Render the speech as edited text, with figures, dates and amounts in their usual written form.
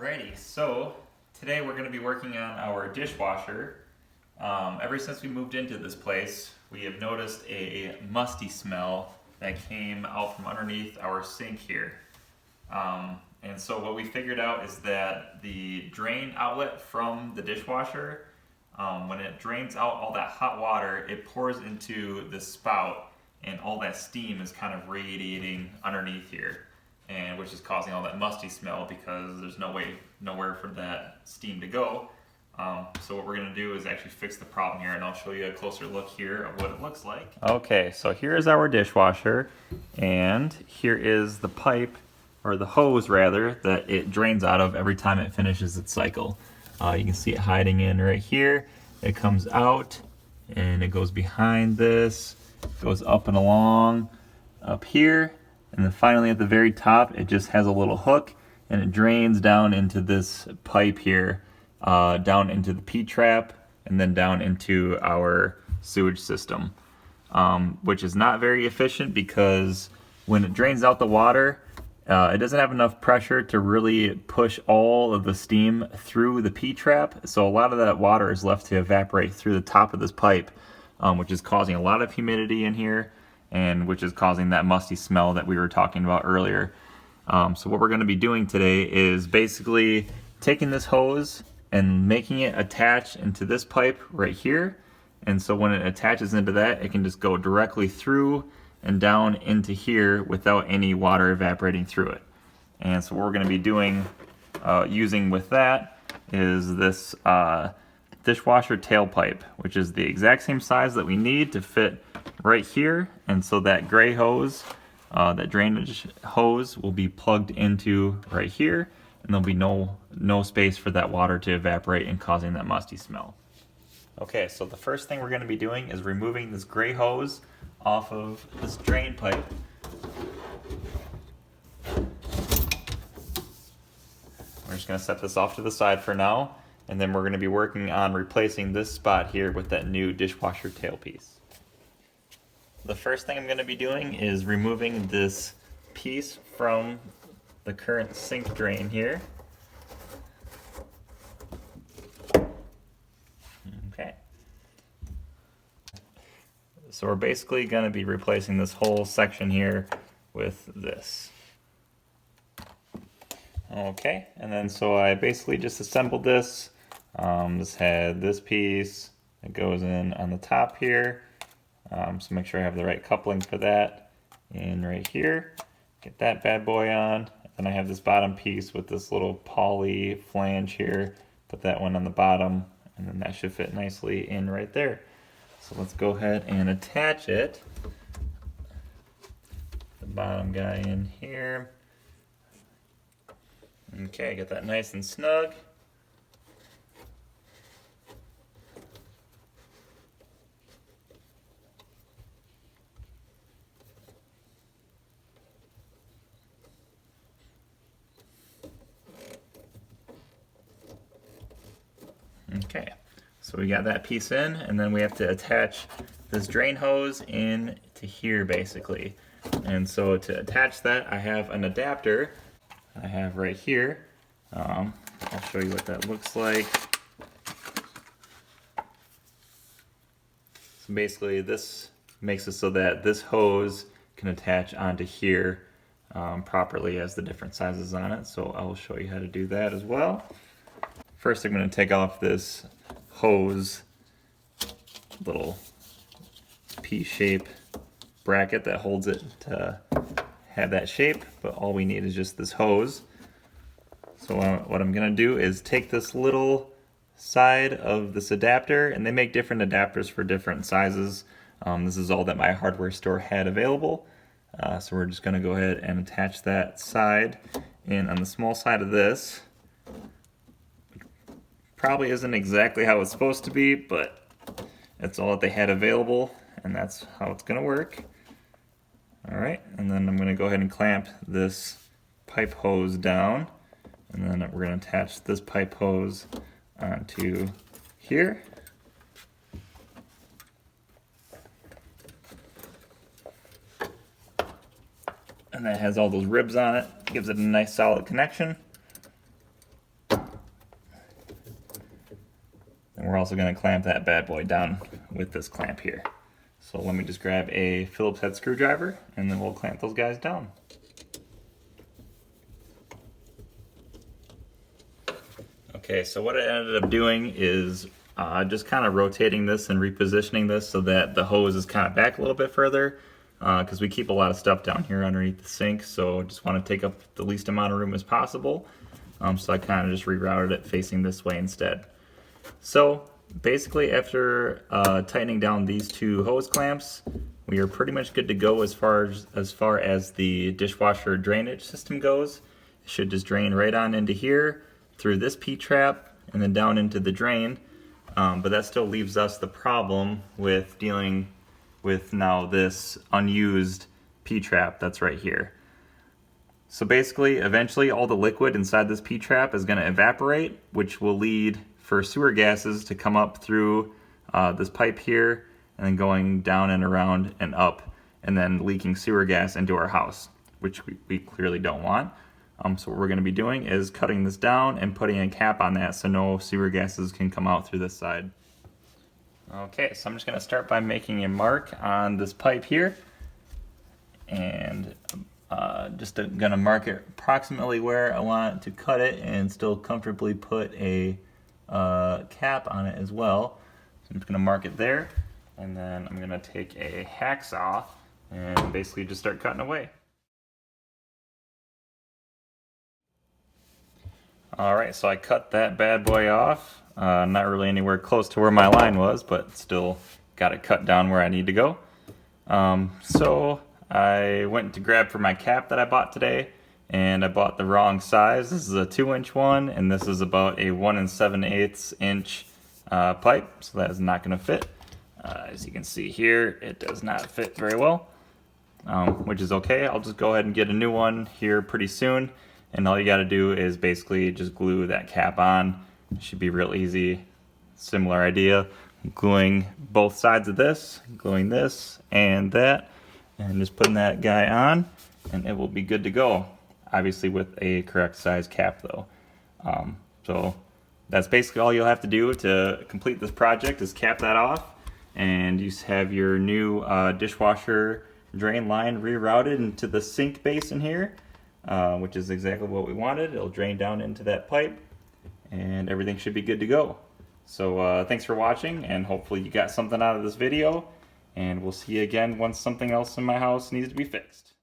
Alrighty, so today we're going to be working on our dishwasher. Ever since we moved into this place, we have noticed a musty smell that came out from underneath our sink here. And so what we figured out is that the drain outlet from the dishwasher, when it drains out all that hot water, it pours into the spout and all that steam is kind of radiating underneath here, and which is causing all that musty smell because there's nowhere for that steam to go. So what we're going to do is actually fix the problem here, and I'll show you a closer look here of what it looks like. Okay, so here is our dishwasher, and here is the pipe, or the hose rather, that it drains out of every time it finishes its cycle. You can see it hiding in right here. It comes out, and it goes behind this, goes up and along, up here, and then finally at the very top it just has a little hook and it drains down into this pipe here, down into the P-trap and then down into our sewage system, which is not very efficient because when it drains out the water, it doesn't have enough pressure to really push all of the steam through the P-trap, so a lot of that water is left to evaporate through the top of this pipe, which is causing a lot of humidity in here, and which is causing that musty smell that we were talking about earlier. So what we're going to be doing today is basically taking this hose and making it attach into this pipe right here, and so when it attaches into that, it can just go directly through and down into here without any water evaporating through it. And so what we're going to be doing, using with that, is this dishwasher tailpipe, which is the exact same size that we need to fit right here. And so that gray hose, that drainage hose, will be plugged into right here, and there'll be no space for that water to evaporate and causing that musty smell. Okay, so the first thing we're going to be doing is removing this gray hose off of this drain pipe. We're just going to set this off to the side for now, and then we're going to be working on replacing this spot here with that new dishwasher tailpiece. The first thing I'm going to be doing is removing this piece from the current sink drain here. Okay. So we're basically going to be replacing this whole section here with this. Okay, and then so I basically just assembled this. This had this piece that goes in on the top here. So make sure I have the right coupling for that. And right here, get that bad boy on. And I have this bottom piece with this little poly flange here. Put that one on the bottom, and then that should fit nicely in right there. So let's go ahead and attach it. The bottom guy in here. Okay, get that nice and snug. Okay, so we got that piece in, and then we have to attach this drain hose in to here basically. And so to attach that, I have an adapter I have right here. I'll show you what that looks like. So basically this makes it so that this hose can attach onto here properly, as the different sizes on it. So I will show you how to do that as well. First, I'm going to take off this hose little P-shape bracket that holds it to have that shape, but all we need is just this hose. So what I'm going to do is take this little side of this adapter, and they make different adapters for different sizes. This is all that my hardware store had available. So we're just going to go ahead and attach that side in on the small side of this. Probably isn't exactly how it's supposed to be, but it's all that they had available, and that's how it's going to work. Alright, and then I'm going to go ahead and clamp this pipe hose down, and then we're going to attach this pipe hose onto here. And that has all those ribs on it, gives it a nice solid connection. we're also going to clamp that bad boy down with this clamp here. So let me just grab a Phillips head screwdriver and then we'll clamp those guys down. Okay, so what I ended up doing is just kind of rotating this and repositioning this so that the hose is kind of back a little bit further, because we keep a lot of stuff down here underneath the sink, so just want to take up the least amount of room as possible. So I kind of just rerouted it facing this way instead. So basically after tightening down these two hose clamps, we are pretty much good to go as far as the dishwasher drainage system goes. It should just drain right on into here, through this P-trap, and then down into the drain. But that still leaves us the problem with dealing with now this unused P-trap that's right here. So basically, eventually all the liquid inside this P-trap is going to evaporate, which will lead for sewer gases to come up through this pipe here, and then going down and around and up, and then leaking sewer gas into our house, which we clearly don't want. So what we're going to be doing is cutting this down and putting a cap on that so no sewer gases can come out through this side. Okay, so I'm just going to start by making a mark on this pipe here, and just going to mark it approximately where I want to cut it and still comfortably put a cap on it as well. So I'm just going to mark it there, and then I'm going to take a hacksaw and basically just start cutting away. Alright, so I cut that bad boy off. Not really anywhere close to where my line was, but still got it cut down where I need to go. So I went to grab for my cap that I bought today, and I bought the wrong size. This is a 2-inch one, and this is about a 1 7/8 inch pipe, so that is not going to fit. As you can see here, it does not fit very well, which is okay. I'll just go ahead and get a new one here pretty soon. And all you got to do is basically just glue that cap on. It should be real easy. Similar idea. Gluing both sides of this, gluing this and that, and just putting that guy on, and it will be good to go. Obviously with a correct size cap though. So that's basically all you'll have to do to complete this project, is cap that off, and you have your new dishwasher drain line rerouted into the sink basin here. Which is exactly what we wanted. It'll drain down into that pipe, and everything should be good to go. So thanks for watching, and hopefully you got something out of this video, and we'll see you again once something else in my house needs to be fixed.